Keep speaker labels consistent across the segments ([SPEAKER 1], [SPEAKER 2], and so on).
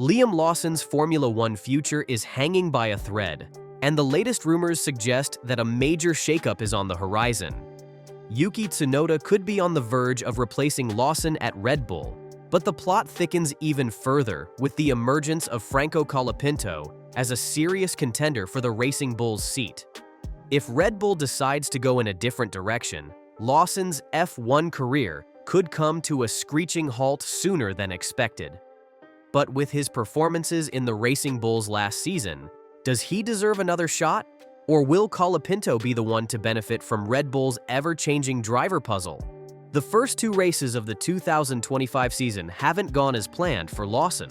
[SPEAKER 1] Liam Lawson's Formula One future is hanging by a thread, and the latest rumors suggest that a major shakeup is on the horizon. Yuki Tsunoda could be on the verge of replacing Lawson at Red Bull, but the plot thickens even further with the emergence of Franco Colapinto as a serious contender for the Racing Bull's seat. If Red Bull decides to go in a different direction, Lawson's F1 career could come to a screeching halt sooner than expected. But with his performances in the Racing Bulls last season, does he deserve another shot? Or will Colapinto be the one to benefit from Red Bull's ever-changing driver puzzle? The first two races of the 2025 season haven't gone as planned for Lawson.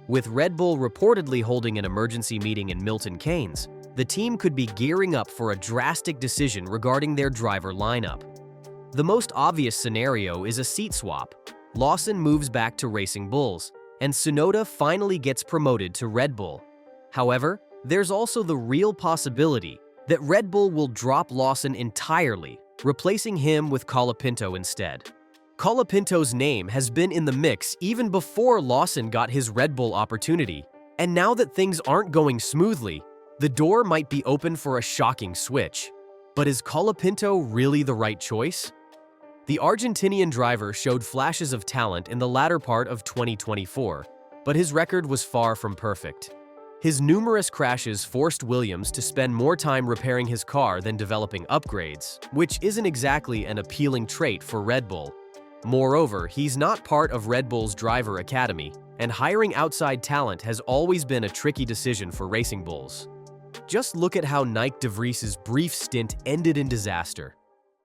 [SPEAKER 1] With Red Bull reportedly holding an emergency meeting in Milton Keynes, the team could be gearing up for a drastic decision regarding their driver lineup. The most obvious scenario is a seat swap. Lawson moves back to Racing Bulls, and Tsunoda finally gets promoted to Red Bull. However, there's also the real possibility that Red Bull will drop Lawson entirely, replacing him with Colapinto instead. Colapinto's name has been in the mix even before Lawson got his Red Bull opportunity, and now that things aren't going smoothly, the door might be open for a shocking switch. But is Colapinto really the right choice? The Argentinian driver showed flashes of talent in the latter part of 2024, but his record was far from perfect. His numerous crashes forced Williams to spend more time repairing his car than developing upgrades, which isn't exactly an appealing trait for Red Bull. Moreover, he's not part of Red Bull's driver academy, and hiring outside talent has always been a tricky decision for Racing Bulls. Just look at how Nyck de Vries's brief stint ended in disaster.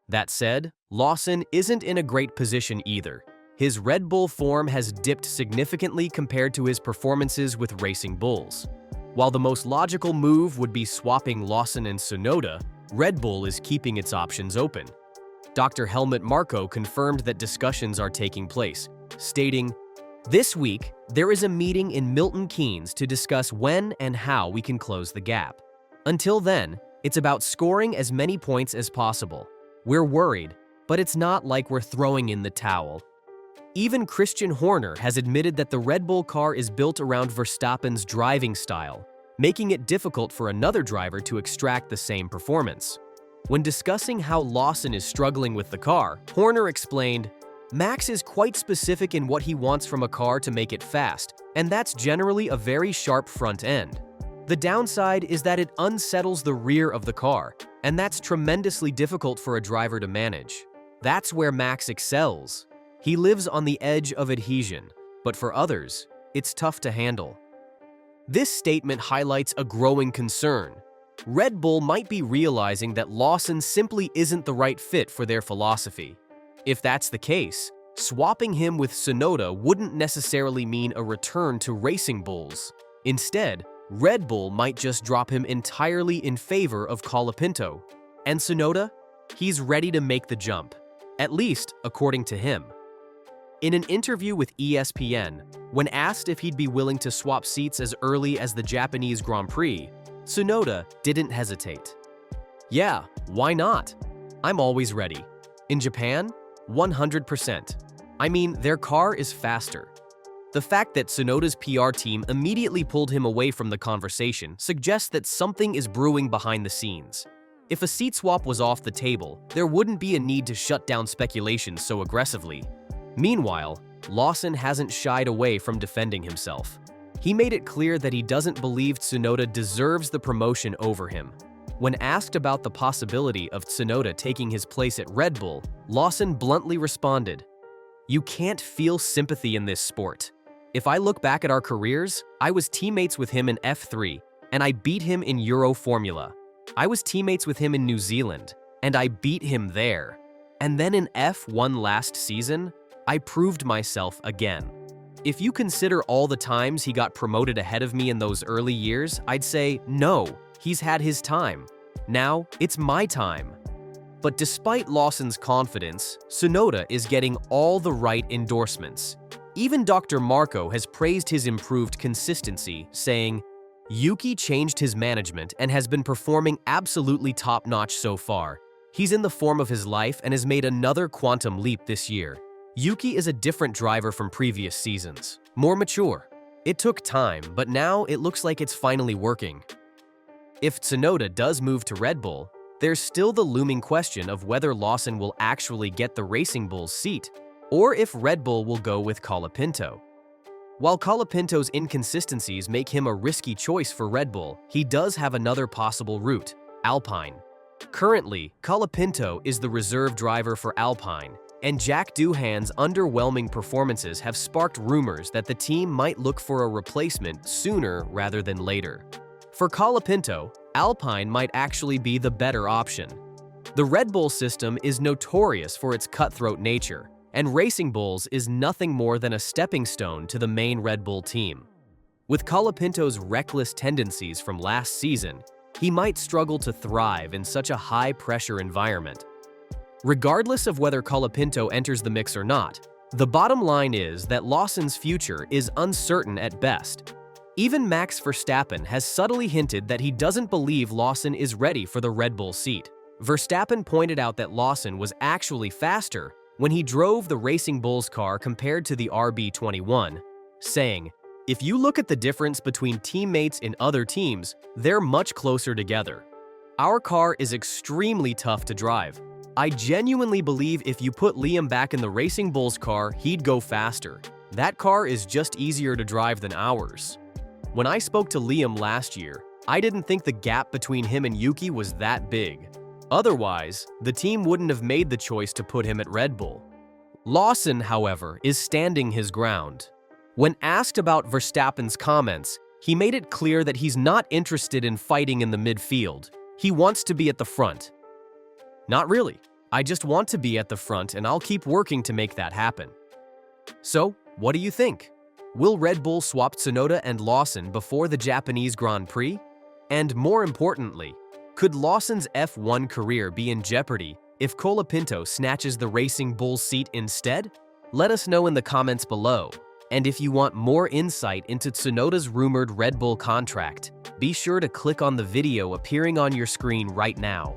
[SPEAKER 1] That said, Lawson isn't in a great position either. His Red Bull form has dipped significantly compared to his performances with Racing Bulls. While the most logical move would be swapping Lawson and Tsunoda, Red Bull is keeping its options open. Dr. Helmut Marko confirmed that discussions are taking place, stating, "This week, there is a meeting in Milton Keynes to discuss when and how we can close the gap. Until then, it's about scoring as many points as possible. We're worried, but it's not like we're throwing in the towel." Even Christian Horner has admitted that the Red Bull car is built around Verstappen's driving style, making it difficult for another driver to extract the same performance. When discussing how Lawson is struggling with the car, Horner explained, "Max is quite specific in what he wants from a car to make it fast, and that's generally a very sharp front end. The downside is that it unsettles the rear of the car, and that's tremendously difficult for a driver to manage. That's where Max excels. He lives on the edge of adhesion, but for others, it's tough to handle." This statement highlights a growing concern. Red Bull might be realizing that Lawson simply isn't the right fit for their philosophy. If that's the case, swapping him with Tsunoda wouldn't necessarily mean a return to Racing Bulls. Instead, Red Bull might just drop him entirely in favor of Colapinto. And Tsunoda? He's ready to make the jump, at least according to him. In an interview with ESPN, when asked if he'd be willing to swap seats as early as the Japanese Grand Prix, Tsunoda didn't hesitate. "Yeah, why not? I'm always ready. In Japan, 100%. I mean, their car is faster." The fact that Tsunoda's PR team immediately pulled him away from the conversation suggests that something is brewing behind the scenes. If a seat swap was off the table, there wouldn't be a need to shut down speculation so aggressively. Meanwhile, Lawson hasn't shied away from defending himself. He made it clear that he doesn't believe Tsunoda deserves the promotion over him. When asked about the possibility of Tsunoda taking his place at Red Bull, Lawson bluntly responded, "You can't feel sympathy in this sport. If I look back at our careers, I was teammates with him in F3, and I beat him in Euro Formula. I was teammates with him in New Zealand, and I beat him there. And then in F1 last season, I proved myself again. If you consider all the times he got promoted ahead of me in those early years, I'd say, no, he's had his time. Now, it's my time." But despite Lawson's confidence, Tsunoda is getting all the right endorsements. Even Dr. Marko has praised his improved consistency, saying, "Yuki changed his management and has been performing absolutely top-notch so far. He's in the form of his life and has made another quantum leap this year. Yuki is a different driver from previous seasons, more mature. It took time, but now it looks like it's finally working. If Tsunoda does move to Red Bull, there's still the looming question of whether Lawson will actually get the Racing Bull's seat, or if Red Bull will go with Colapinto. While Colapinto's inconsistencies make him a risky choice for Red Bull, he does have another possible route: Alpine. Currently, Colapinto is the reserve driver for Alpine, and Jack Doohan's underwhelming performances have sparked rumors that the team might look for a replacement sooner rather than later. For Colapinto, Alpine might actually be the better option. The Red Bull system is notorious for its cutthroat nature, and Racing Bulls is nothing more than a stepping stone to the main Red Bull team. With Colapinto's reckless tendencies from last season, he might struggle to thrive in such a high-pressure environment. Regardless of whether Colapinto enters the mix or not, the bottom line is that Lawson's future is uncertain at best. Even Max Verstappen has subtly hinted that he doesn't believe Lawson is ready for the Red Bull seat. Verstappen pointed out that Lawson was actually faster when he drove the Racing Bulls car compared to the RB21, saying, "If you look at the difference between teammates in other teams, they're much closer together. Our car is extremely tough to drive. I genuinely believe if you put Liam back in the Racing Bulls car, he'd go faster. That car is just easier to drive than ours." When I spoke to Liam last year, I didn't think the gap between him and Yuki was that big. Otherwise, the team wouldn't have made the choice to put him at Red Bull. Lawson, however, is standing his ground. When asked about Verstappen's comments, he made it clear that he's not interested in fighting in the midfield. He wants to be at the front. "Not really. I just want to be at the front, and I'll keep working to make that happen." So, what do you think? Will Red Bull swap Tsunoda and Lawson before the Japanese Grand Prix? And more importantly, could Lawson's F1 career be in jeopardy if Colapinto snatches the Racing Bull seat instead? Let us know in the comments below. And if you want more insight into Tsunoda's rumored Red Bull contract, be sure to click on the video appearing on your screen right now.